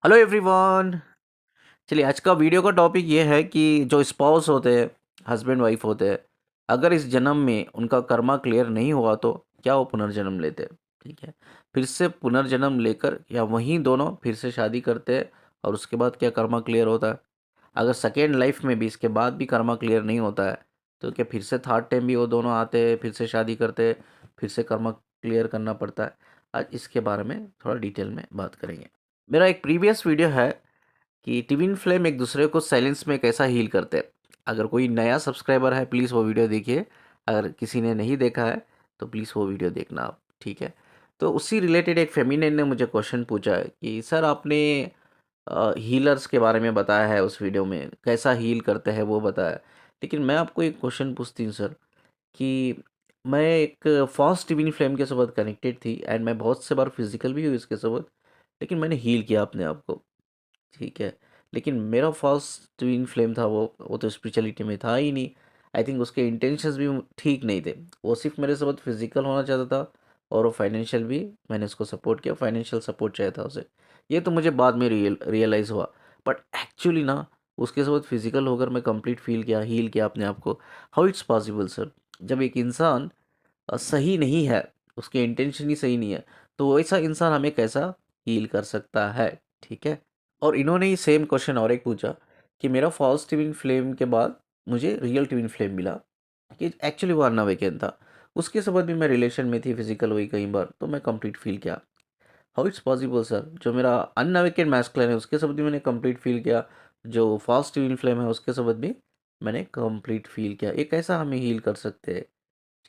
Hello everyone. चलिए आज का वीडियो का टॉपिक ये है कि जो स्पाउस होते हैं, हस्बैंड वाइफ होते हैं, अगर इस जन्म में उनका कर्मा क्लियर नहीं हुआ तो क्या वो पुनर्जन्म लेते हैं। ठीक है, फिर से पुनर्जन्म लेकर या वहीं दोनों फिर से शादी करते हैं और उसके बाद क्या कर्मा क्लियर होता है। अगर सेकेंड लाइफ में भी इसके बाद भी कर्मा क्लियर नहीं होता है तो क्या फिर से थर्ड टाइम भी वो दोनों आते हैं, फिर से शादी करते हैं, फिर से कर्मा क्लियर करना पड़ता है। आज इसके बारे में थोड़ा डिटेल में बात करेंगे। मेरा एक प्रीवियस वीडियो है कि ट्विन फ्लेम एक दूसरे को साइलेंस में कैसा हील करते हैं। अगर कोई नया सब्सक्राइबर है प्लीज़ वो वीडियो देखिए, अगर किसी ने नहीं देखा है तो प्लीज़ वो वीडियो देखना आप। ठीक है, तो उसी रिलेटेड एक फेमिनिन ने मुझे क्वेश्चन पूछा है कि सर आपने हीलर्स के बारे में बताया है उस वीडियो में, कैसा हील करते हैं वो बताया, लेकिन मैं आपको एक क्वेश्चन पूछती हूँ सर कि मैं एक फास्ट ट्विन फ्लेम के साथ कनेक्टेड थी एंड मैं बहुत से बार फिजिकल भी हुई उसके साथ, लेकिन मैंने हील किया अपने आप को। ठीक है, लेकिन मेरा फर्स्ट ट्विन फ्लेम था वो तो स्पिरिचुअलिटी में था ही नहीं। आई थिंक उसके इंटेंशंस भी ठीक नहीं थे। वो सिर्फ मेरे साथ फिजिकल होना चाहता था और वो फाइनेंशियल भी, मैंने उसको सपोर्ट किया, फाइनेंशियल सपोर्ट चाहिए था उसे। ये तो मुझे बाद में रियलाइज़ हुआ, बट एक्चुअली ना उसके साथ फिजिकल होकर मैं कंप्लीट फील किया, हील किया अपने आप को। हाउ इट्स पॉसिबल सर, जब एक इंसान सही नहीं है, उसके इंटेंशन ही सही नहीं है, तो वैसा इंसान हमें कैसा हील कर सकता है। ठीक है, और इन्होंने ही सेम क्वेश्चन और एक पूछा कि मेरा फॉल्स ट्विन फ्लेम के बाद मुझे रियल ट्विन फ्लेम मिला कि एक्चुअली वो अनअवेकन था। उसके साथ भी मैं रिलेशन में थी, फिजिकल हुई कई बार, तो मैं कंप्लीट फील किया। हाउ इट्स पॉसिबल सर, जो मेरा अनअवेकन मैस्कुलिन है उसके साथ भी मैंने कंप्लीट फील किया, जो फॉल्स ट्विन फ्लेम है उसके साथ भी मैंने कंप्लीट फील किया। ये कैसा हमें हील कर सकते हैं।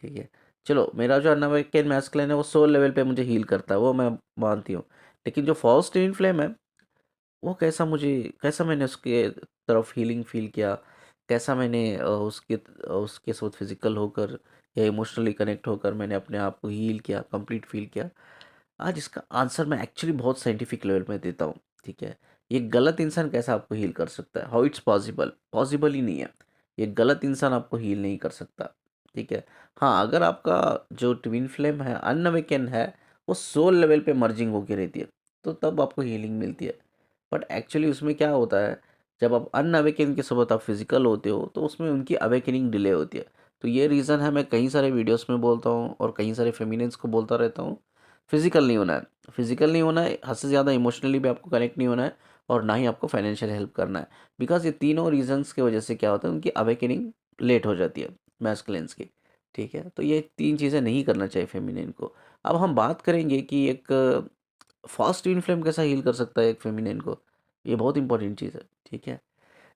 ठीक है, चलो मेरा जो अनअवेकन मैस्कुलिन है वो सोल लेवल पे मुझे हील करता है, वो मैं मानती हूँ। लेकिन जो फॉल्स ट्विन फ्लेम है वो कैसा मैंने उसके तरफ हीलिंग फ़ील किया, कैसा मैंने उसके साथ फिज़िकल होकर या इमोशनली कनेक्ट होकर मैंने अपने आप को हील किया, कंप्लीट फ़ील किया। आज इसका आंसर मैं एक्चुअली बहुत साइंटिफिक लेवल में देता हूँ। ठीक है, ये गलत इंसान कैसा आपको हील कर सकता है, हाउ इट्स पॉसिबल, पॉसिबल ही नहीं है। ये गलत इंसान आपको हील नहीं कर सकता। ठीक है, हाँ अगर आपका जो ट्विन फ्लेम है अनअवेकन है, वो सोल लेवल पे मर्जिंग होके रहती है, तो तब आपको हीलिंग मिलती है। बट एक्चुअली उसमें क्या होता है, जब आप अनअवेकन के साथ आप फिजिकल होते हो तो उसमें उनकी अवेकनिंग डिले होती है। तो ये रीज़न है, मैं कई सारे वीडियोस में बोलता हूँ और कई सारे फेमिनिन्स को बोलता रहता हूँ, फिजिकल नहीं होना है। फिजिकल नहीं होना है, हद से ज़्यादा इमोशनली भी आपको कनेक्ट नहीं होना है, और ना ही आपको फाइनेंशियल हेल्प करना है। बिकॉज ये तीनों रीजंस की वजह से क्या होता है, उनकी अवेकनिंग लेट हो जाती है मैस्कुलिन्स की। ठीक है, तो ये तीन चीज़ें नहीं करना चाहिए फेमिनिन को। अब हम बात करेंगे कि एक फास्ट ट्विन फ्लेम कैसा हील कर सकता है एक फेमिनिन को। ये बहुत इंपॉर्टेंट चीज़ है। ठीक है,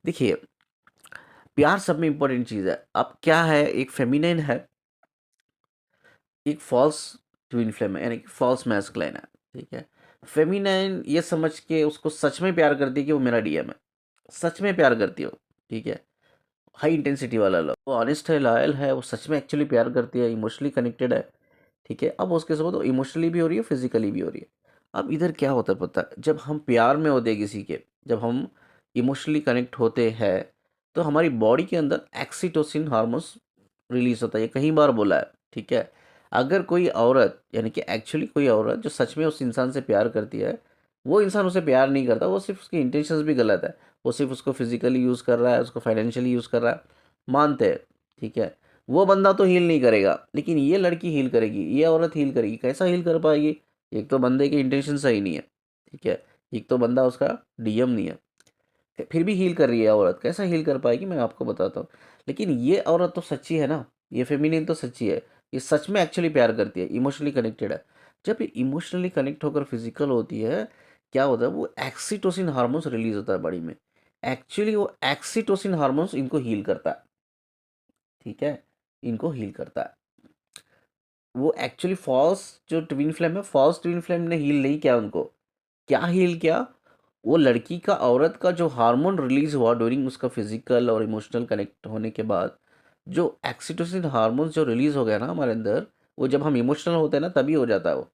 देखिए प्यार सब में इंपॉर्टेंट चीज़ है। अब क्या है, एक फेमिनिन है, एक फॉल्स ट्विन फ्लेम है, यानी कि फॉल्स मैस्कुलिन है। ठीक है, फेमिनिन ये समझ के उसको सच में प्यार करती है कि वो मेरा डीएम है, सच में प्यार करती हो। ठीक है, हाई इंटेंसिटी वाला लव, वो ऑनेस्ट है, लॉयल है, वो सच में एक्चुअली प्यार करती है, इमोशनली कनेक्टेड है। ठीक है, अब उसके साथ वो इमोशनली भी हो रही है, फिजिकली भी हो रही है। अब इधर क्या होता है पता है, जब हम प्यार में होते हैं किसी के, जब हम इमोशनली कनेक्ट होते हैं, तो हमारी बॉडी के अंदर एक्सीटोसिन हार्मोन्स रिलीज होता है, ये कई बार बोला है। ठीक है, अगर कोई औरत, यानी कि एक्चुअली कोई औरत जो सच में उस इंसान से प्यार करती है, वो इंसान उसे प्यार नहीं करता, वो सिर्फ उसकी इंटेंशंस भी गलत है, वो सिर्फ उसको फिजिकली यूज़ कर रहा है, उसको फाइनेंशियली यूज़ कर रहा है, मानते हैं। ठीक है, वो बंदा तो हील नहीं करेगा, लेकिन ये लड़की हील करेगी, ये औरत हील करेगी। कैसा हील कर पाएगी, एक तो बंदे की इंटेंशन सही नहीं है। ठीक है, एक तो बंदा उसका डीएम नहीं है, फिर भी हील कर रही है औरत, कैसा हील कर पाएगी मैं आपको बताता हूँ। लेकिन ये औरत तो सच्ची है ना, ये फेमिनिन तो सच्ची है, ये सच में एक्चुअली प्यार करती है, इमोशनली कनेक्टेड है। जब ये इमोशनली कनेक्ट होकर फिजिकल होती है, क्या होता है, वो एक्सीटोसिन हार्मोन्स रिलीज होता है बॉडी में। एक्चुअली वो एक्सीटोसिन हार्मोन्स इनको हील करता है। ठीक है, इनको हील करता है। वो एक्चुअली फॉल्स जो ट्विन फ्लेम है, फॉल्स ट्विन फ्लेम ने हील नहीं किया उनको। क्या हील किया, वो लड़की का, औरत का जो हार्मोन रिलीज हुआ ड्यूरिंग उसका फिजिकल और इमोशनल कनेक्ट होने के बाद, जो एक्सीटोसिन हार्मोन जो रिलीज हो गया ना हमारे अंदर, वो जब हम इमोशनल होते हैं ना तभी हो जाता है वो,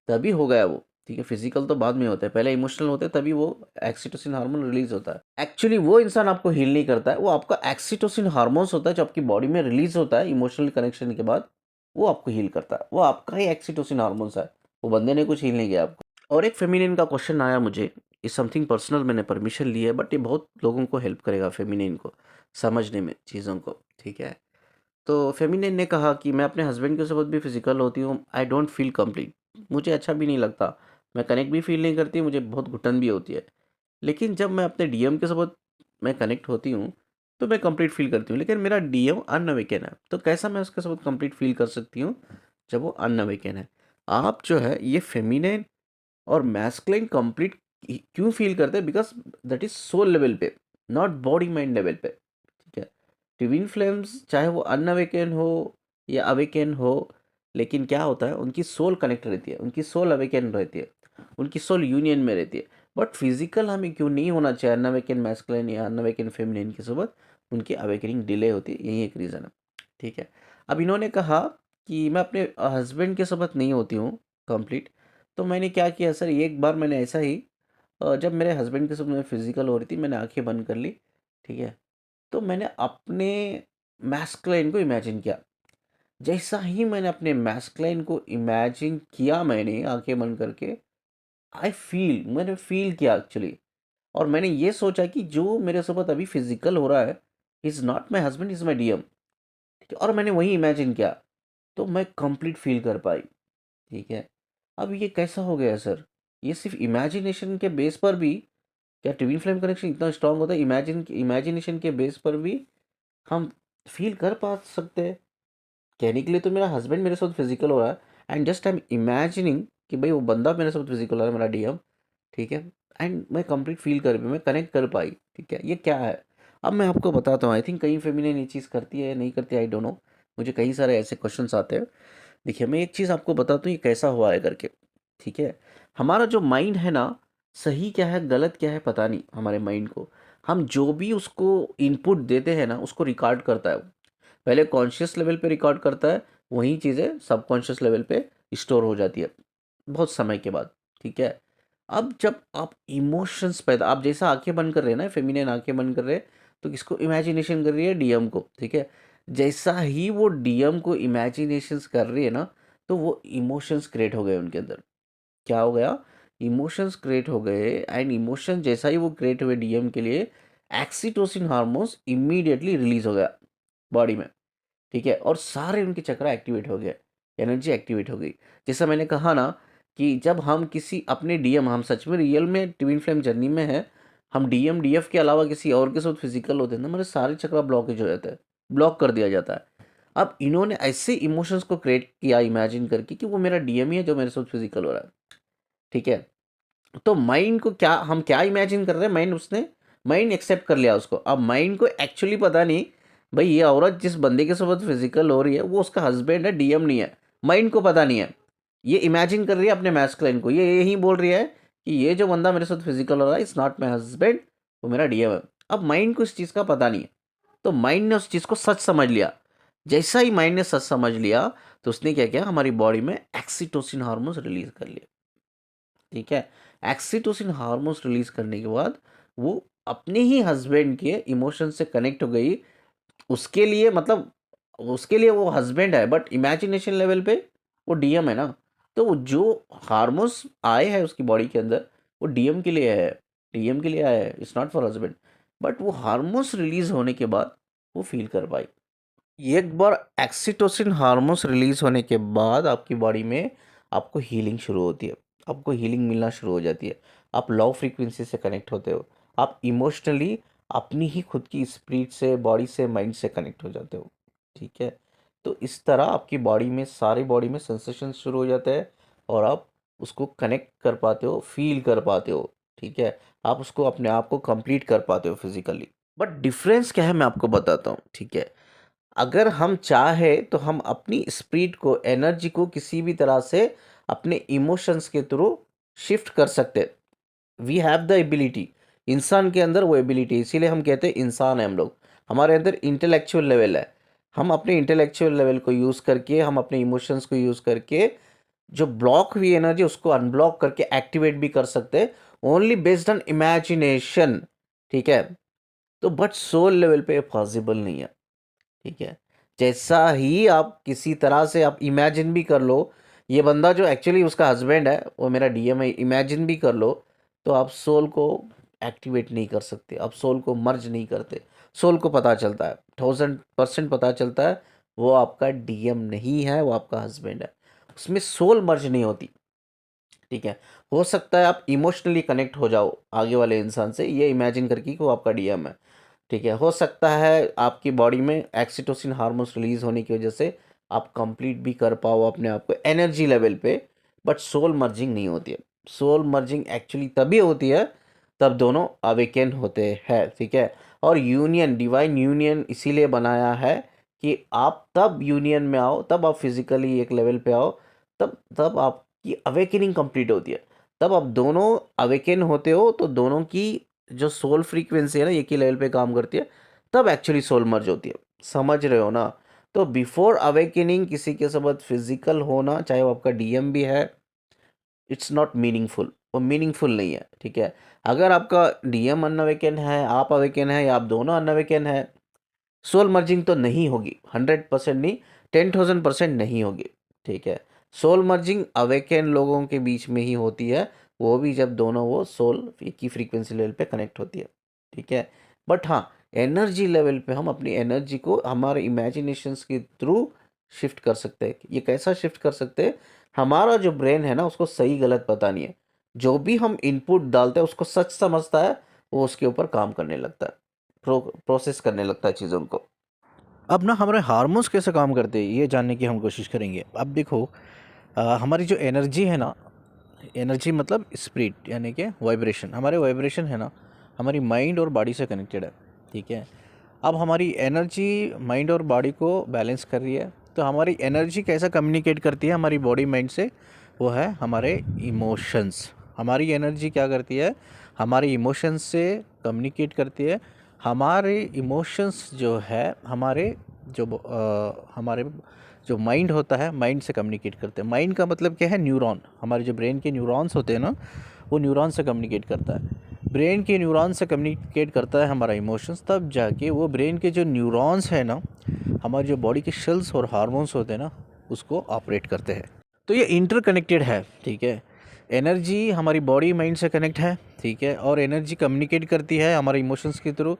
तभी हो गया वो। ठीक है, फिजिकल तो बाद में होता है, पहले इमोशनल होते हैं तभी वो एक्सीटोसिन हार्मोन रिलीज होता है। एक्चुअली वो इंसान आपको हील नहीं करता है, वो आपका एक्सीटोसिन हार्मोन्स होता है जो आपकी बॉडी में रिलीज होता है इमोशनल कनेक्शन के बाद, वो आपको हील करता है, वो आपका ही एक्सीटोसिन हार्मोन्स है, वो बंदे ने कुछ हील नहीं किया आपको। और एक फेमिनिन का क्वेश्चन आया मुझे इज समथिंग पर्सनल, मैंने परमिशन ली है, बट ये बहुत लोगों को हेल्प करेगा फेमिनिन को समझने में चीज़ों को, ठीक है। तो फेमिनिन ने कहा कि मैं अपने हस्बैंड के साथ भी फिजिकल होती हूँ, आई डोंट फील कंप्लीट, मुझे अच्छा भी नहीं लगता, मैं कनेक्ट भी फील नहीं करती, मुझे बहुत घुटन भी होती है। लेकिन जब मैं अपने डीएम के साथ मैं कनेक्ट होती हूँ तो मैं कंप्लीट फील करती हूँ, लेकिन मेरा डीएम अनअवेकन है, तो कैसा मैं उसके साथ कंप्लीट फील कर सकती हूँ जब वो अनअवेकन है। आप जो है ये फेमिनिन और मैस्कुलिन कंप्लीट क्यों फील करते हैं, because that is soul level पे, नॉट बॉडी माइंड लेवल पे, ठीक है। ट्विन फ्लेम्स चाहे वो अनअवेकन हो या अवेकन हो, लेकिन क्या होता है उनकी सोल कनेक्ट रहती है, उनकी सोल अवेकन रहती है, उनकी सोल यूनियन में रहती है। बट फिजिकल हमें क्यों नहीं होना चाहिए अनअवेकन मैस्कुलिन या अनअवेकन फेमिनिन के साथ, उनकी अवेकनिंग डिले होती है, यही एक रीज़न है, ठीक है। अब इन्होंने कहा कि मैं अपने हस्बैंड के साथ नहीं होती हूँ कंप्लीट। तो मैंने क्या किया सर, एक बार मैंने ऐसा ही जब मेरे हस्बैंड के साथ मैं फिजिकल हो रही थी, मैंने आंखें बंद कर ली, ठीक है। तो मैंने अपने मैस्कुलिन को इमेजिन किया। जैसा ही मैंने अपने मैस्कुलिन को इमेजिन किया, मैंने आंखें बंद करके, मैंने फील किया एक्चुअली। और मैंने ये सोचा कि जो मेरे साथ अभी फिजिकल हो रहा है is not my husband, is my DM, ठीक है। और मैंने वही इमेजिन किया, तो मैं कंप्लीट फील कर पाई, ठीक है। अब ये कैसा हो गया सर, ये सिर्फ इमेजिनेशन के बेस पर भी, क्या ट्विन फ्लेम कनेक्शन इतना स्ट्रांग होता है, इमेजिनेशन के बेस पर भी हम फील कर पा सकते हैं। कहने के लिए तो मेरा हस्बैंड मेरे साथ फिजिकल हो रहा है, and just I am imagining कि भाई वो बंदा मेरे साथ फिजिकल हो रहा है, मेरा डीएम, ठीक है। एंड मैं कंप्लीट फील कर पाई, मैं कनेक्ट कर पाई, ठीक है। ये क्या है, अब मैं आपको बताता हूँ। आई थिंक कई फेमिनिन ये चीज़ करती है नहीं करती, आई डोंट नो, मुझे कई सारे ऐसे क्वेश्चंस आते हैं। देखिए मैं एक चीज़ आपको बताता हूँ ये कैसा हुआ है करके, ठीक है। हमारा जो माइंड है ना, सही क्या है गलत क्या है पता नहीं, हमारे माइंड को हम जो भी उसको इनपुट देते हैं ना उसको रिकॉर्ड करता है वो। पहले कॉन्शियस लेवल पे रिकॉर्ड करता है, वही चीज़ें सबकॉन्शियस लेवल पे स्टोर हो जाती है बहुत समय के बाद, ठीक है। अब जब आप इमोशंस पैदा, आप जैसा आंखें बंद कर रहे हैं ना, फेमिनिन आंखें बंद कर रहे हैं, तो किसको इमेजिनेशन कर रही है, डीएम को, ठीक है। जैसा ही वो डीएम को इमेजिनेशंस कर रही है ना, तो वो इमोशंस क्रिएट हो गए उनके अंदर। क्या हो गया, इमोशंस क्रिएट हो गए, एंड इमोशन जैसा ही वो क्रिएट हुए डीएम के लिए, एक्सीटोसिन हार्मोन्स इमीडिएटली रिलीज हो गया बॉडी में, ठीक है। और सारे उनके चक्र एक्टिवेट हो गए, एनर्जी एक्टिवेट हो गई। जैसा मैंने कहा ना कि जब हम किसी अपने डीएम, हम सच में रियल में ट्विन फ्लेम जर्नी में है, हम डीएम डीएफ के अलावा किसी और के साथ फिजिकल होते हैं ना, हमारे सारे चक्र ब्लॉकेज हो जाता है, ब्लॉक कर दिया जाता है। अब इन्होंने ऐसे इमोशंस को क्रिएट किया इमेजिन करके कि वो मेरा डीएम ही है जो मेरे साथ फिजिकल हो रहा है, ठीक है। तो माइंड को क्या, हम क्या इमेजिन कर रहे हैं, माइंड एक्सेप्ट कर लिया उसको। अब माइंड को एक्चुअली पता नहीं भाई ये औरत जिस बंदे के साथ फिजिकल हो रही है वो उसका हस्बैंड है, डीएम नहीं है, माइंड को पता नहीं है। ये इमेजिन कर रही है अपने मैस्कुलिन को, ये यही बोल रही है कि ये जो बंदा मेरे साथ फिजिकल हो रहा है इट्स नॉट माई हस्बैंड, वो मेरा डीएम है। अब माइंड को इस चीज़ का पता नहीं है, तो माइंड ने उस चीज़ को सच समझ लिया। जैसा ही माइंड ने सच समझ लिया, तो उसने क्या किया, हमारी बॉडी में एक्सीटोसिन हार्मोन्स रिलीज कर लिए, ठीक है। एक्सीटोसिन हार्मोन्स रिलीज करने के बाद वो अपने ही हस्बैंड के इमोशन से कनेक्ट हो गई। उसके लिए मतलब उसके लिए वो हस्बैंड है, बट इमेजिनेशन लेवल पे वो डीएम है ना। तो वो जो हार्मोन्स आए हैं उसकी बॉडी के अंदर, वो डीएम के लिए है, डीएम के लिए आया है, it's not for husband. But वो हार्मोन्स रिलीज होने के बाद वो फील कर पाई। एक बार एक्सीटोसिन हार्मोन्स रिलीज होने के बाद आपकी बॉडी में आपको हीलिंग शुरू होती है, आपको हीलिंग मिलना शुरू हो जाती है। आप लो फ्रीक्वेंसी से कनेक्ट होते हो, आप इमोशनली अपनी ही खुद की स्पिरिट से, बॉडी से, माइंड से कनेक्ट हो जाते हो, ठीक है। तो इस तरह आपकी बॉडी में, सारी बॉडी में सेंसेशन शुरू हो जाते हैं, और आप उसको कनेक्ट कर पाते हो, फील कर पाते हो, ठीक है। आप उसको अपने आप को कंप्लीट कर पाते हो फिजिकली। बट डिफरेंस क्या है मैं आपको बताता हूँ, ठीक है। अगर हम चाहे तो हम अपनी स्पिरिट को, एनर्जी को किसी भी तरह से अपने इमोशंस के थ्रू शिफ्ट कर सकते हैं। वी हैव द एबिलिटी, इंसान के अंदर वो एबिलिटी, इसीलिए हम कहते हैं इंसान है हम लोग। हमारे अंदर इंटेलेक्चुअल लेवल है, हम अपने इंटेलेक्चुअल लेवल को यूज़ करके, हम अपने इमोशंस को यूज़ करके जो ब्लॉक हुई एनर्जी उसको अनब्लॉक करके एक्टिवेट भी कर सकते हैं, ओनली बेस्ड ऑन इमेजिनेशन, ठीक है। तो बट सोल लेवल पे पॉसिबल नहीं है, ठीक है। जैसा ही आप किसी तरह से आप इमेजिन भी कर लो, ये बंदा जो एक्चुअली उसका हस्बैंड है वो मेरा डीएम है, इमेजिन भी कर लो, तो आप सोल को एक्टिवेट नहीं कर सकते, आप सोल को मर्ज नहीं करते। सोल को पता चलता है, 1000% पता चलता है वो आपका डीएम नहीं है, वो आपका हस्बैंड है। उसमें सोल मर्ज नहीं होती, ठीक है। हो सकता है आप इमोशनली कनेक्ट हो जाओ आगे वाले इंसान से, ये इमेजिन करके कि वो आपका डीएम है, ठीक है। हो सकता है आपकी बॉडी में एक्सीटोसिन हार्मोन्स रिलीज होने की वजह से आप कंप्लीट भी कर पाओ अपने आप को एनर्जी लेवल पे, बट सोल मर्जिंग नहीं होती है। सोल मर्जिंग एक्चुअली तभी होती है तब दोनों अवेकन होते हैं, ठीक है। और यूनियन, डिवाइन यूनियन इसीलिए बनाया है कि आप तब यूनियन में आओ, तब आप फिजिकली एक लेवल पे आओ, तब तब आपकी अवेकनिंग कंप्लीट होती है। तब आप दोनों अवेकन होते हो तो दोनों की जो सोल फ्रीक्वेंसी है ना एक ही लेवल पे काम करती है, तब एक्चुअली सोल मर्ज होती है। समझ रहे हो ना? तो बिफोर अवेकनिंग किसी के साथ फिजिकल होना, चाहे वो आपका डीएम भी है, इट्स नॉट मीनिंगफुल, वो मीनिंगफुल नहीं है, ठीक है। अगर आपका डीएम अनअवेकन है, आप अवेकन है, या आप दोनों अनअवेकन है, सोल मर्जिंग तो नहीं होगी, 100% नहीं, 10,000% नहीं होगी, ठीक है। सोल मर्जिंग अवेकन लोगों के बीच में ही होती है, वो भी जब दोनों वो सोल एक ही फ्रीक्वेंसी लेवल पे कनेक्ट होती है, ठीक है। बट हाँ, एनर्जी लेवल पे हम अपनी एनर्जी को हमारे इमेजिनेशंस के थ्रू शिफ्ट कर सकते हैं। ये कैसा शिफ्ट कर सकते हैं? हमारा जो ब्रेन है ना उसको सही गलत पता नहीं है, जो भी हम इनपुट डालते हैं उसको सच समझता है, वो उसके ऊपर काम करने लगता है, प्रोसेस करने लगता है चीज़ों को। अब ना हमारे हार्मोन्स कैसे काम करते हैं ये जानने की हम कोशिश करेंगे। अब देखो, हमारी जो एनर्जी है ना, एनर्जी मतलब स्पिरिट यानी कि वाइब्रेशन, हमारे वाइब्रेशन है ना हमारी माइंड और बॉडी से कनेक्टेड है, ठीक है। अब हमारी एनर्जी माइंड और बॉडी को बैलेंस कर रही है, तो हमारी एनर्जी कैसा कम्युनिकेट करती है हमारी बॉडी माइंड से? वो है हमारे इमोशंस। हमारी एनर्जी क्या करती है? हमारे इमोशंस से कम्युनिकेट करती है। हमारे इमोशंस जो है हमारे जो माइंड होता है, माइंड से कम्युनिकेट करते हैं। माइंड का मतलब क्या है? न्यूरॉन। हमारे जो ब्रेन के न्यूरॉन्स होते हैं ना, वो न्यूरॉन से कम्युनिकेट करता है। ब्रेन के न्यूरॉन से कम्युनिकेट करता है हमारा इमोशंस, तब जाके वो ब्रेन के जो न्यूरॉन्स है ना, हमारी जो बॉडी के सेल्स और हार्मोन्स होते हैं ना, उसको ऑपरेट करते हैं। तो ये इंटरकनेक्टेड है, ठीक है। एनर्जी हमारी बॉडी माइंड से कनेक्ट है, ठीक है, और एनर्जी कम्युनिकेट करती है हमारे इमोशंस के थ्रू।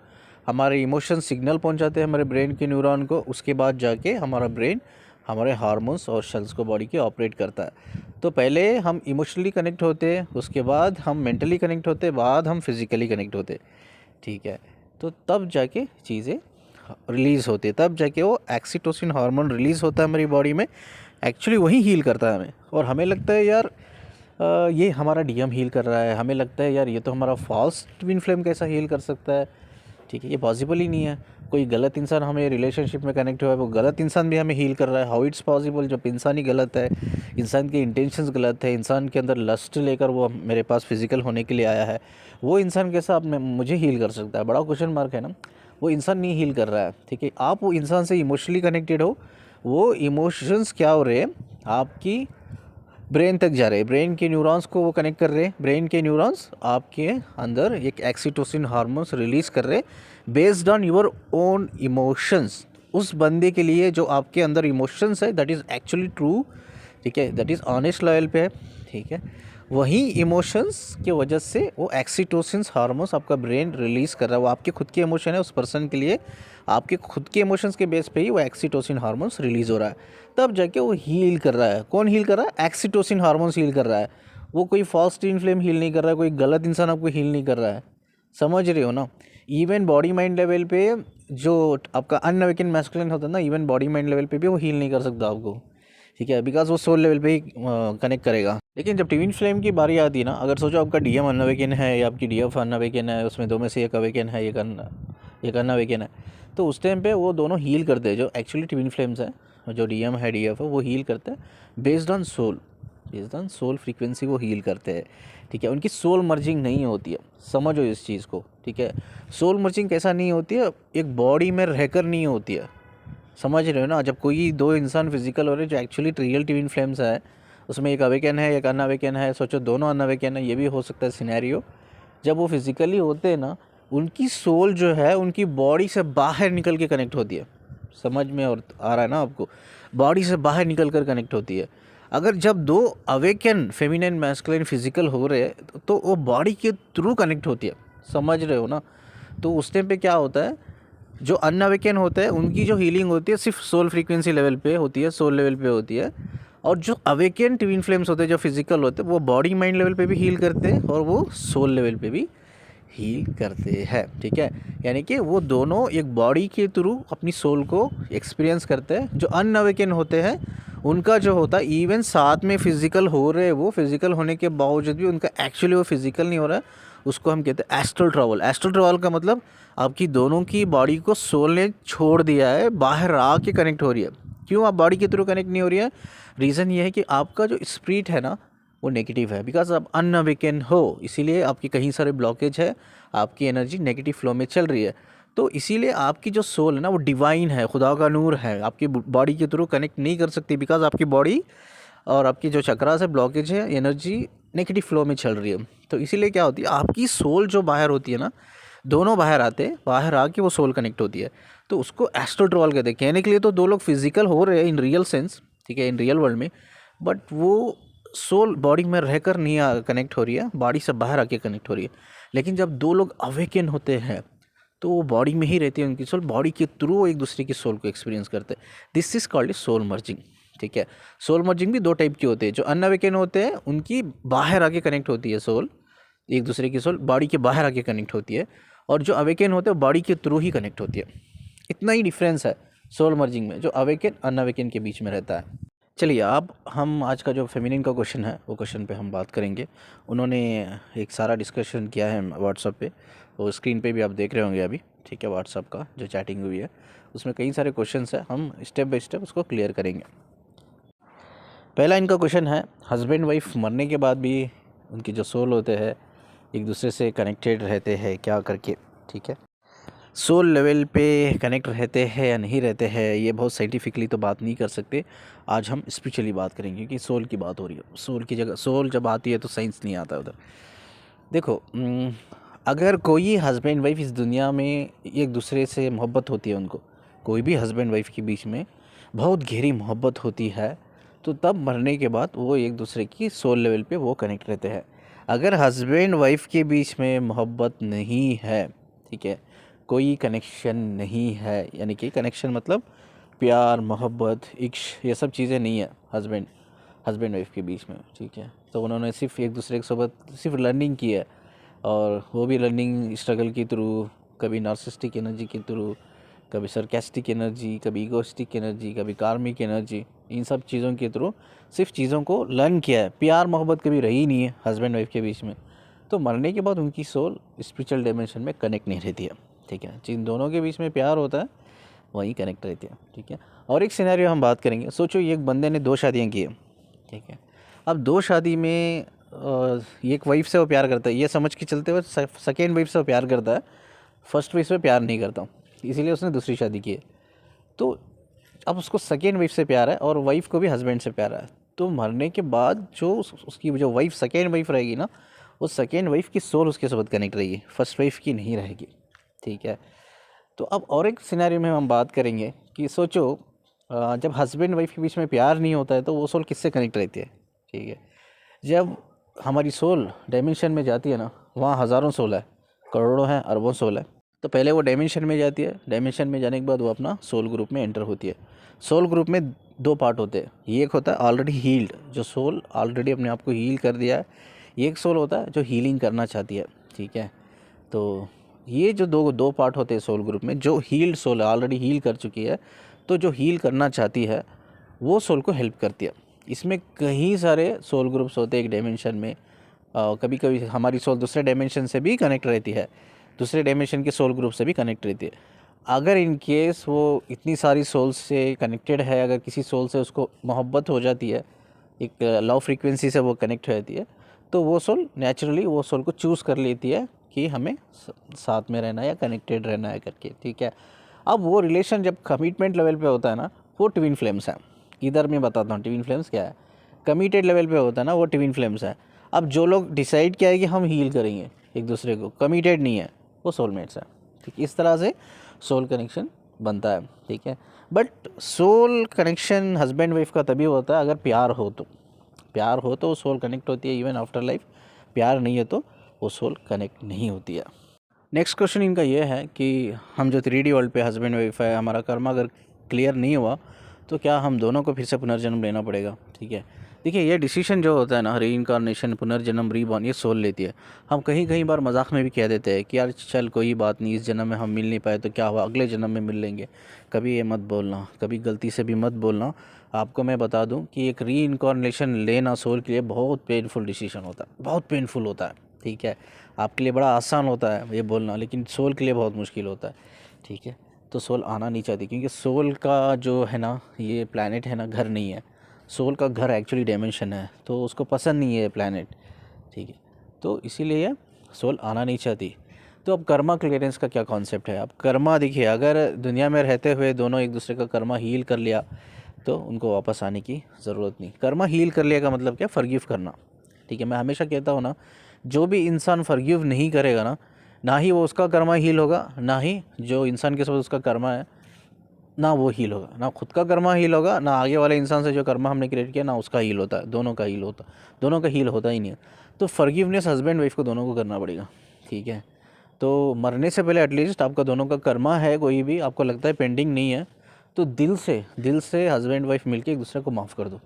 हमारे इमोशंस सिग्नल पहुंचाते हैं हमारे ब्रेन के न्यूरॉन को, उसके बाद जाके हमारा ब्रेन हमारे हार्मोन्स और सेल्स को बॉडी के ऑपरेट करता है। तो पहले हम इमोशनली कनेक्ट होते हैं, उसके बाद हम मेंटली कनेक्ट होते हैं, बाद हम फिज़िकली कनेक्ट होते, ठीक है। तो तब जाके चीज़ें रिलीज़ होती है, तब जाके वो एक्सीटोसिन हार्मोन रिलीज़ होता है हमारी बॉडी में। एक्चुअली वही हील करता है हमें, और हमें लगता है यार ये हमारा डीएम हील कर रहा है, हमें लगता है यार ये तो हमारा फॉल्स ट्विन फ्लेम कैसा हील कर सकता है, ठीक है। ये पॉसिबल ही नहीं है। कोई गलत इंसान हमें रिलेशनशिप में कनेक्ट हुआ है, वो गलत इंसान भी हमें हील कर रहा है। How it's possible? जब इंसान ही गलत है, इंसान के इंटेंशंस गलत है, इंसान के अंदर लस्ट लेकर वो मेरे पास फिजिकल होने के लिए आया है, वो इंसान कैसा अपने मुझे हील कर सकता है? बड़ा क्वेश्चन मार्क है ना। वो इंसान नहीं हील कर रहा है, ठीक है। आप वो इंसान से इमोशनली कनेक्टेड हो, वो इमोशंस क्या हो रहे हैं आपकी ब्रेन तक जा रहे हैं, ब्रेन के न्यूरॉन्स को वो कनेक्ट कर रहे हैं। ब्रेन के न्यूरॉन्स आपके अंदर एक एक्सीटोसिन हार्मोन्स रिलीज़ कर रहे हैं based on your own emotions. उस बंदे के लिए जो आपके अंदर इमोशंस है, दैट इज़ एक्चुअली ट्रू, ठीक है, दैट इज़ ऑनेस्ट लॉयल पे है, ठीक है। वही इमोशंस की वजह से वो एक्सीटोसिन हार्मोन्स आपका ब्रेन रिलीज़ कर रहा है। वो आपके खुद के इमोशन है, उस पर्सन के लिए आपके खुद के इमोशंस के बेस पे ही वो एक्सीटोसिन हार्मोन्स रिलीज़ हो रहा है, तब जाके वो हील कर रहा है। कौन हील कर रहा है? एक्सीटोसिन हार्मोन्स हील कर रहा है। वो कोई फॉल्स ट्विन फ्लेम हील नहीं कर रहा है, कोई गलत इंसान आपको हील नहीं कर रहा है। समझ रहे हो ना? इवन बॉडी माइंड लेवल पे जो आपका अनअवेकन मैस्कुलिन होता है ना, इवन बॉडी माइंड लेवल पे भी वो हील नहीं कर सकता आपको, ठीक है, बिकॉज वो सोल लेवल पे ही कनेक्ट करेगा। लेकिन जब ट्विन फ्लेम की बारी आती है ना, अगर सोचो आपका डीएम अनअवेकन है या आपकी डीएफ अनअवेकन है, उसमें दो में से एक अवेकन है, एक अनअवेकन है, तो उस टाइम पे वो दोनों हील करते हैं। जो एक्चुअली ट्विन फ्लेम्स हैं, जो डीएम है डीएफ है, वो हील करते हैं बेस्ड ऑन सोल फ्रीक्वेंसी वो हील करते हैं, ठीक है। उनकी सोल मर्जिंग नहीं होती है, समझो इस चीज़ को, ठीक है। सोल मर्जिंग कैसा नहीं होती है? एक बॉडी में रहकर नहीं होती है, समझ रहे हो ना। जब कोई दो इंसान फिजिकल हो रहे हैं जो एक्चुअली रियल ट्विन फ्लेम्स है, उसमें एक अवेकन है एक अनअवेकन है, सोचो दोनों अनअवेकन है, ये भी हो सकता है सिनेरियो। जब वो फिजिकली होते हैं ना, उनकी सोल जो है उनकी बॉडी से बाहर निकल के कनेक्ट होती है। समझ में और आ रहा है ना आपको? बॉडी से बाहर निकल कर कनेक्ट होती है। अगर जब दो अवेकन फेमिनिन मैस्कुलिन फिजिकल हो रहे हैं तो वो बॉडी के थ्रू कनेक्ट होती है, समझ रहे हो ना। तो उस टाइम पे क्या होता है, जो अनअवेकन होते हैं उनकी जो हीलिंग होती है सिर्फ सोल फ्रीक्वेंसी लेवल पे होती है, सोल लेवल पे होती है। और जो अवेकन ट्विन फ्लेम्स होते हैं जो फिजिकल होते हैं वो बॉडी माइंड लेवल पे भी हील करते हैं और वो सोल लेवल पे भी हील करते हैं, ठीक है। यानी कि वो दोनों एक बॉडी के थ्रू अपनी सोल को एक्सपीरियंस करते हैं। जो अनअवेकन होते हैं उनका जो होता है इवन साथ में फिजिकल हो रहे हैं, वो फिजिकल होने के बावजूद भी उनका एक्चुअली वो फिजिकल नहीं हो रहा है, उसको हम कहते हैं एस्ट्रल ट्रैवल। एस्ट्रल ट्रैवल का मतलब आपकी दोनों की बॉडी को सोल ने छोड़ दिया है, बाहर आके कनेक्ट हो रही है। क्यों आप बॉडी के थ्रू कनेक्ट नहीं हो रही है? रीज़न ये है कि आपका जो स्पिरिट है ना वो नेगेटिव है, बिकॉज आप अनअवेकन हो, इसीलिए आपकी कहीं सारे ब्लॉकेज है, आपकी एनर्जी नेगेटिव फ्लो में चल रही है। तो इसीलिए आपकी जो सोल है ना वो डिवाइन है, खुदा का नूर है, आपकी बॉडी के थ्रू कनेक्ट नहीं कर सकती, बिकॉज आपकी बॉडी और आपकी जो चक्रा से ब्लॉकेज है, एनर्जी नेगेटिव फ्लो में चल रही है। तो इसीलिए क्या होती है, आपकी सोल जो बाहर होती है ना, दोनों बाहर आते हैं, बाहर आके वो सोल कनेक्ट होती है। तो उसको एस्ट्रल ट्रैवल कहते हैं। कहने के लिए तो दो लोग फिजिकल हो रहे हैं इन रियल सेंस, ठीक है, इन रियल वर्ल्ड में, बट वो सोल बॉडी में रहकर नहीं कनेक्ट हो रही है, बॉडी से बाहर आके कनेक्ट हो रही है। लेकिन जब दो लोग अवेकन होते हैं तो वो बॉडी में ही रहती है उनकी सोल, बॉडी के थ्रू वो एक दूसरे की सोल को एक्सपीरियंस करते हैं। This is called soul merging, ठीक है। सोल मर्जिंग भी दो टाइप की होती है। जो अनअवेकन होते हैं उनकी बाहर आके कनेक्ट होती है सोल, एक दूसरे की सोल बॉडी के बाहर आके कनेक्ट होती है, और जो अवेकन होते हैं बॉडी के थ्रू ही कनेक्ट होती है। इतना ही डिफरेंस है सोल मर्जिंग में, जो अवेकन अनअवेकन के बीच में रहता है। चलिए अब हम आज का जो फेमिनिन का क्वेश्चन है वो क्वेश्चन पे हम बात करेंगे। उन्होंने एक सारा डिस्कशन किया है व्हाट्सएप पे, वो स्क्रीन पे भी आप देख रहे होंगे अभी, ठीक है। व्हाट्सएप का जो चैटिंग हुई है उसमें कई सारे क्वेश्चंस हैं, हम स्टेप बाय स्टेप उसको क्लियर करेंगे। पहला इनका क्वेश्चन है, हस्बैंड वाइफ मरने के बाद भी उनकी जो सोल होते हैं एक दूसरे से कनेक्टेड रहते हैं क्या करके, ठीक है। सोल लेवल पे कनेक्ट रहते हैं या नहीं रहते हैं, ये बहुत साइंटिफिकली तो बात नहीं कर सकते। आज हम स्पिरिचुअली बात करेंगे कि सोल की बात हो रही है। सोल की जगह सोल जब आती है तो साइंस नहीं आता उधर। देखो, अगर कोई हस्बैंड वाइफ इस दुनिया में एक दूसरे से मोहब्बत होती है, उनको कोई भी हस्बैंड वाइफ के बीच में बहुत गहरी मोहब्बत होती है, तो तब मरने के बाद वो एक दूसरे की सोल लेवल पे वो कनेक्ट रहते हैं। अगर हस्बैंड वाइफ के बीच में मोहब्बत नहीं है, ठीक है, कोई कनेक्शन नहीं है, यानी कि कनेक्शन मतलब प्यार मोहब्बत इश्क ये सब चीज़ें नहीं है हस्बैंड वाइफ के बीच में, ठीक है, तो उन्होंने सिर्फ एक दूसरे के साथ सिर्फ लर्निंग की है, और वो भी लर्निंग स्ट्रगल के थ्रू, कभी नार्सिस्टिक एनर्जी के थ्रू, कभी सरकास्टिक एनर्जी, कभी ईगोस्टिक एनर्जी, कभी कार्मिक एनर्जी, इन सब चीज़ों के थ्रू सिर्फ चीज़ों को लर्न किया है। प्यार मोहब्बत कभी रही नहीं है हस्बैंड वाइफ के बीच में। तो मरने के बाद उनकी सोल स्पिरिचुअल डायमेंशन में कनेक्ट नहीं रहती है, ठीक है। जिन दोनों के बीच में प्यार होता है वहीं कनेक्ट रहती है, ठीक है। और एक सिनेरियो हम बात करेंगे। सोचो एक बंदे ने 2 शादियाँ की है, ठीक है। अब 2 शादी में एक वाइफ से वो प्यार करता है, ये समझ के चलते हुए सेकेंड वाइफ से वो प्यार करता है, फर्स्ट वाइफ से प्यार नहीं करता, इसीलिए उसने दूसरी शादी की है। तो अब उसको सेकेंड वाइफ से प्यार है और वाइफ को भी हस्बैंड से प्यार है। तो मरने के बाद जो उसकी जो वाइफ सेकेंड वाइफ रहेगी ना, वो सेकेंड वाइफ की सोल उसके साथ कनेक्ट रहेगी, फर्स्ट वाइफ की नहीं रहेगी, ठीक है। तो अब और एक सिनेरियो में हम बात करेंगे कि सोचो जब हस्बैंड वाइफ के बीच में प्यार नहीं होता है तो वो सोल किससे कनेक्ट रहती है, ठीक है। जब हमारी सोल डायमेंशन में जाती है ना, वहाँ हज़ारों सोल है, करोड़ों हैं, अरबों सोल है। तो पहले वो डायमेंशन में जाती है, डायमेंशन में जाने के बाद वो अपना सोल ग्रुप में एंटर होती है। सोल ग्रुप में 2 पार्ट होते हैं, ये एक होता है ऑलरेडी हील्ड, जो सोल ऑलरेडी अपने आप को हील कर दिया है, एक सोल होता है जो हीलिंग करना चाहती है, ठीक है। तो ये जो दो पार्ट होते हैं सोल ग्रुप में, जो हील्ड सोल है ऑलरेडी हील कर चुकी है, तो जो हील करना चाहती है वो सोल को हेल्प करती है। इसमें कई सारे सोल ग्रुप्स होते हैं एक डायमेंशन में। कभी कभी हमारी सोल दूसरे डायमेंशन से भी कनेक्ट रहती है, दूसरे डायमेंशन के सोल ग्रुप से भी कनेक्ट रहती है। अगर इन केस वो इतनी सारी सोल से कनेक्टेड है, अगर किसी सोल से उसको मोहब्बत हो जाती है, एक लव फ्रीक्वेंसी से वो कनेक्ट रहती है, तो वो सोल नेचुरली वो सोल को चूज़ कर लेती है कि हमें साथ में रहना है या कनेक्टेड रहना है करके, ठीक है। अब वो रिलेशन जब कमिटमेंट लेवल पे होता है ना, वो ट्विन फ्लेम्स है। इधर मैं बताता हूँ ट्विन फ्लेम्स क्या है। कमिटेड लेवल पे होता है ना, वो ट्विन फ्लेम्स है। अब जो लोग डिसाइड किया है कि हम हील करेंगे एक दूसरे को, कमिटेड नहीं है, वो सोलमेट्स है, ठीक। इस तरह से सोल कनेक्शन बनता है, ठीक है। But soul connection husband wife का तभी होता है अगर प्यार हो तो, प्यार हो तो सोल कनेक्ट होती है इवन आफ्टर लाइफ, प्यार नहीं है तो वो सोल कनेक्ट नहीं होती है। नेक्स्ट क्वेश्चन इनका ये है कि हम जो 3D वर्ल्ड पे हस्बैंड वाइफ है, हमारा कर्म अगर क्लियर नहीं हुआ तो क्या हम दोनों को फिर से पुनर्जन्म लेना पड़ेगा, ठीक है। देखिए ये डिसीजन जो होता है ना, रीइंकारनेशन, पुनर्जन्म, रीबॉर्न, ये सोल लेती है। हम कहीं बार मजाक में भी कह देते हैं कि यार चल कोई बात नहीं, इस जन्म में हम मिल नहीं पाए तो क्या हुआ, अगले जन्म में मिल लेंगे। कभी ये मत बोलना, कभी गलती से भी मत बोलना। आपको मैं बता दूं कि एक रीइंकारनेशन लेना सोल के लिए बहुत पेनफुल डिसीजन होता है, बहुत पेनफुल होता है, ठीक है। आपके लिए बड़ा आसान होता है ये बोलना, लेकिन सोल के लिए बहुत मुश्किल होता है, ठीक है। तो सोल आना नहीं चाहती क्योंकि सोल का जो है ना, ये प्लैनेट है ना, घर नहीं है। सोल का घर एक्चुअली डायमेंशन है, तो उसको पसंद नहीं है प्लैनेट, ठीक है। तो इसीलिए सोल आना नहीं चाहती। तो अब कर्मा क्लियरेंस का क्या कॉन्सेप्ट है? अब कर्मा देखिए, अगर दुनिया में रहते हुए दोनों एक दूसरे का कर्मा हील कर लिया तो उनको वापस आने की ज़रूरत नहीं। कर्मा हील कर लिया का मतलब क्या? फॉरगिव करना, ठीक है। मैं हमेशा कहता हूँ ना, जो भी इंसान फॉरगिव नहीं करेगा ना, ना ही वो उसका कर्मा हील होगा, ना ही जो इंसान के साथ उसका कर्मा है ना वो हील होगा, ना खुद का कर्मा हील होगा, ना आगे वाले इंसान से जो कर्मा हमने क्रिएट किया ना उसका हील होता है। दोनों का हील होता, दोनों का हील होता ही नहीं है। तो फॉरगिवनेस हस्बैंड वाइफ को दोनों को करना पड़ेगा, ठीक है। तो मरने से पहले एटलीस्ट आपका दोनों का कर्मा है, कोई भी आपको लगता है पेंडिंग नहीं है, तो दिल से हस्बैंड वाइफ मिलके एक दूसरे को माफ़ कर दो,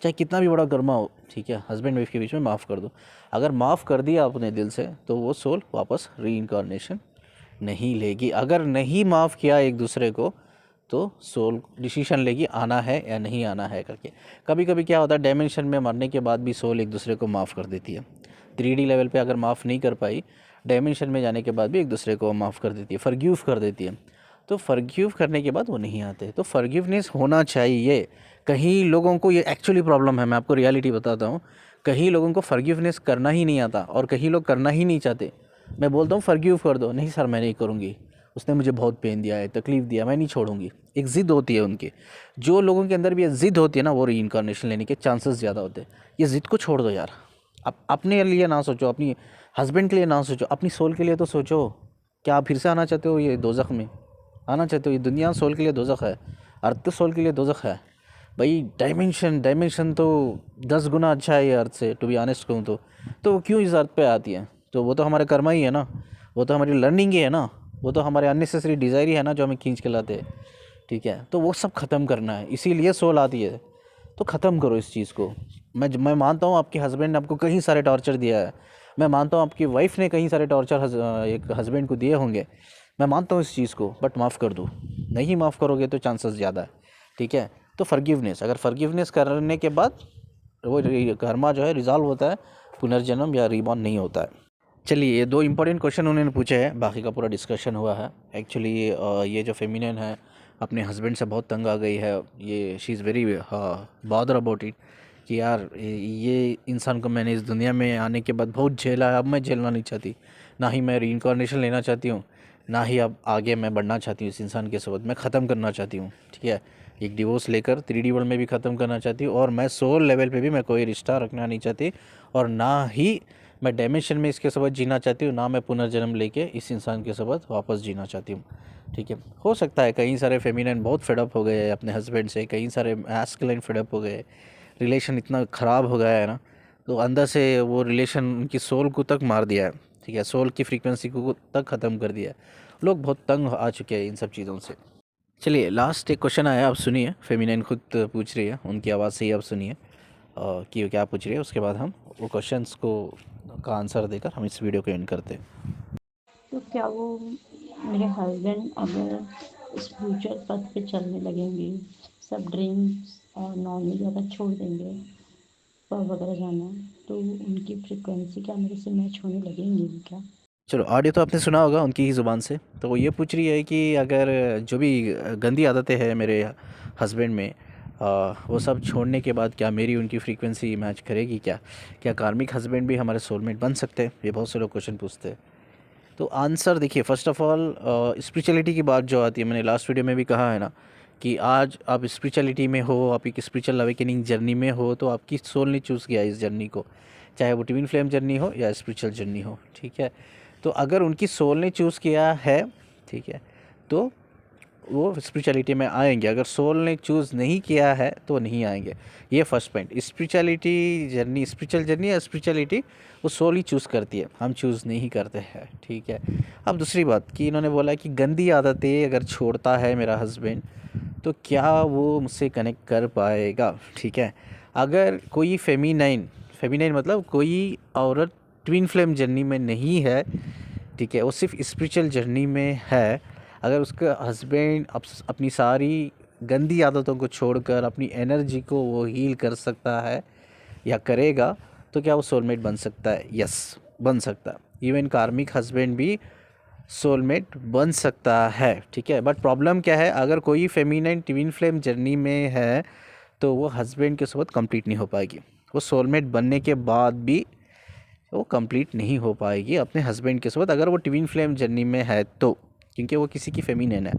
चाहे कितना भी बड़ा कर्मा हो, ठीक है। हस्बैंड वाइफ के बीच में माफ़ कर दो। अगर माफ़ कर दिया आपने दिल से तो वो सोल वापस रीइंकारनेशन नहीं लेगी। अगर नहीं माफ़ किया एक दूसरे को तो सोल डिसीजन लेगी आना है या नहीं आना है करके। कभी कभी क्या होता है, डायमेंशन में मरने के बाद भी सोल एक दूसरे को माफ़ कर देती है। 3D लेवल पे अगर माफ़ नहीं कर पाई, डायमेंशन में जाने के बाद भी एक दूसरे को माफ़ कर देती है, फॉरगिव कर देती है। तो फॉरगिव करने के बाद वो नहीं आते। तो फॉरगिवनेस होना चाहिए। कहीं लोगों को ये एक्चुअली प्रॉब्लम है, मैं आपको रियलिटी बताता हूँ। कहीं लोगों को फॉरगिवनेस करना ही नहीं आता और कहीं लोग करना ही नहीं चाहते। मैं बोलता हूँ फॉरगिव कर दो, नहीं सर मैं नहीं करूँगी, उसने मुझे बहुत पेन दिया है, तकलीफ़ दिया, मैं नहीं छोड़ूंगी। एक ज़िद होती है उनकी। जो लोगों के अंदर भी ये ज़िद होती है ना, वो रीइंकारनेशन लेने के चांसेस ज़्यादा होते हैं। ये ज़िद को छोड़ दो यार। अपने लिए ना सोचो, अपनी हस्बैंड के लिए ना सोचो, अपनी सोल के लिए तो सोचो। क्या आप फिर से आना चाहते हो ये दोज़ख में? आना चाहते हो? ये दुनिया सोल के लिए दोज़ख है, अर्थ तो सोल के लिए दोज़ख है भाई। डायमेंशन तो 10 गुना अच्छा है ये अर्थ से, टू बी ऑनेस्ट कहूँ तो क्यों इस अर्थ पे आती है? तो वो तो हमारे कर्मा ही है ना, वो तो हमारी लर्निंग ही है ना, वो तो हमारे अननेसेसरी डिज़ायर ही है ना जो हमें खींच के लाते हैं, ठीक है। तो वो सब ख़त्म करना है, इसीलिए सोल आती है। तो ख़त्म करो इस चीज़ को। मैं मानता हूँ आपके हस्बैंड ने आपको कहीं सारे टॉर्चर दिया है, मैं मानता हूँ आपकी वाइफ ने कहीं सारे टॉर्चर एक हस्बैंड को दिए होंगे, मैं मानता हूँ इस चीज़ को, बट माफ़ कर दो। नहीं माफ़ करोगे तो चांसेस ज़्यादा है, ठीक है। तो फॉरगिवनेस, अगर फॉरगिवनेस करने के बाद वो कर्मा जो है रिजॉल्व होता है, पुनर्जन्म या रीबॉर्न नहीं होता है। चलिए, ये 2 इंपॉर्टेंट क्वेश्चन उन्होंने पूछे हैं, बाकी का पूरा डिस्कशन हुआ है। एक्चुअली ये जो फेमिनिन है अपने हस्बैंड से बहुत तंग आ गई है, ये she is very bother about it कि यार ये इंसान को मैंने इस दुनिया में आने के बाद बहुत झेला है, अब मैं झेलना नहीं चाहती। ना ही मैं रीइंकारनेशन लेना चाहती हूँ, ना ही अब आगे मैं बढ़ना चाहती हूँ इस इंसान के साथ, मैं ख़त्म करना चाहती हूँ, ठीक है। एक डिवोर्स लेकर 3D वर्ल्ड में भी ख़त्म करना चाहती हूँ, और मैं सोल लेवल पे भी मैं कोई रिश्ता रखना नहीं चाहती, और ना ही मैं डायमेंशन में इसके साथ जीना चाहती हूँ, ना मैं पुनर्जन्म लेके इस इंसान के साथ वापस जीना चाहती हूँ, ठीक है। हो सकता है कई सारे फेमिनिन बहुत फेडअप हो गए अपने हस्बैंड से, कई सारे मैस्कुलिन फेडअप हो गए, रिलेशन इतना ख़राब हो गया है ना, तो अंदर से वो रिलेशन उनकी सोल को तक मार दिया है, ठीक है। सोल की फ्रीक्वेंसी को तक ख़त्म कर दिया है। लोग बहुत तंग आ चुके हैं इन सब चीज़ों से। चलिए, लास्ट एक क्वेश्चन आया, आप सुनिए। फेमिनिन खुद पूछ रही है, उनकी आवाज़ से ही आप सुनिए कि वो क्या पूछ रही है। उसके बाद हम वो क्वेश्चंस को का आंसर देकर हम इस वीडियो को एंड करते हैं। तो क्या वो मेरे हस्बैंड अगर इस फ्यूचर पथ पे चलने लगेंगे, सब ड्रिंक्स और नॉनवेज वगैरह छोड़ देंगे, पब वगैरह जाना, तो उनकी फ्रिक्वेंसी क्या मेरे से मैच होने लगेंगी क्या? चलो, ऑडियो तो आपने सुना होगा उनकी ही ज़ुबान से। तो वो ये पूछ रही है कि अगर जो भी गंदी आदतें हैं मेरे हस्बैंड में, वो सब छोड़ने के बाद क्या मेरी उनकी फ्रीक्वेंसी मैच करेगी क्या? क्या कार्मिक हस्बैंड भी हमारे सोलमेट बन सकते हैं? ये बहुत से लोग क्वेश्चन पूछते हैं। तो आंसर देखिए, फ़र्स्ट ऑफ़ ऑल स्पिरिचुअलिटी की बात जो आती है, मैंने लास्ट वीडियो में भी कहा है ना कि आज आप स्पिरिचुअलिटी में हो, आप एक स्पिरिचुअल अवेकनिंग जर्नी में हो, तो आपकी सोल ने चूज़ किया इस जर्नी को, चाहे वो ट्विन फ्लेम जर्नी हो या स्पिरिचुअल जर्नी हो, ठीक है। तो अगर उनकी सोल ने चूज़ किया है, ठीक है, तो वो स्पिरिचुअलिटी में आएंगे। अगर सोल ने चूज़ नहीं किया है तो नहीं आएंगे। ये first point. Spirituality journey, spiritual journey या स्पिरिचुअलिटी वो सोल ही चूज़ करती है, हम चूज़ नहीं करते हैं, ठीक है। अब दूसरी बात कि इन्होंने बोला कि गंदी आदतें अगर छोड़ता है मेरा हस्बैंड तो क्या वो मुझसे कनेक्ट कर पाएगा, ठीक है। अगर कोई फेमिनाइन, फेमिनाइन मतलब कोई औरत ट्विन फ्लेम जर्नी में नहीं है, ठीक है, वो सिर्फ स्पिरिचुअल जर्नी में है, अगर उसका हस्बैंड अपनी सारी गंदी आदतों को छोड़कर अपनी एनर्जी को वो हील कर सकता है या करेगा, तो क्या वो सोलमेट बन सकता है? यस, बन सकता है। इवन कार्मिक हस्बैंड भी सोलमेट बन सकता है, ठीक है। बट प्रॉब्लम क्या है, अगर कोई फेमिनाइन ट्विन फ्लेम जर्नी में है तो वो हस्बैंड के साथ कंप्लीट नहीं हो पाएगी। वो सोलमेट बनने के बाद भी वो कंप्लीट नहीं हो पाएगी अपने हस्बैंड के साथ, अगर वो ट्विन फ्लेम जर्नी में है तो, क्योंकि वो किसी की फेमिनिन है,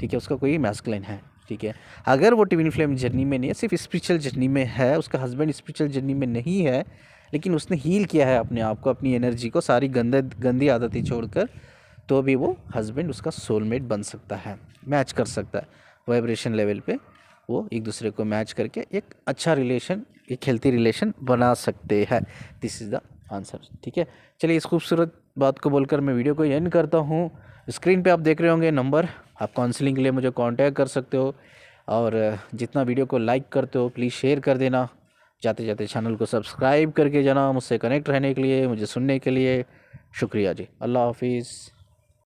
ठीक है, उसका कोई मैस्कुलिन है, ठीक है। अगर वो ट्विन फ्लेम जर्नी में नहीं है, सिर्फ स्पिरिचुअल जर्नी में है, उसका हस्बैंड स्पिरिचुअल जर्नी में नहीं है, लेकिन उसने हील किया है अपने आप को, अपनी एनर्जी को, सारी गंदी आदतें छोड़कर, तो भी वो हस्बैंड उसका सोलमेट बन सकता है, मैच कर सकता है वाइब्रेशन लेवल पे। वो एक दूसरे को मैच करके एक अच्छा रिलेशन, एक हेल्थी रिलेशन बना सकते हैं। दिस इज़ द आंसर, ठीक है। चलिए, इस खूबसूरत बात को बोलकर मैं वीडियो को एंड करता हूँ। स्क्रीन पे आप देख रहे होंगे नंबर, आप काउंसलिंग के लिए मुझे कांटेक्ट कर सकते हो। और जितना वीडियो को लाइक करते हो प्लीज़ शेयर कर देना। जाते जाते चैनल को सब्सक्राइब करके जाना। मुझसे कनेक्ट रहने के लिए, मुझे सुनने के लिए शुक्रिया जी। अल्लाह हाफिज़।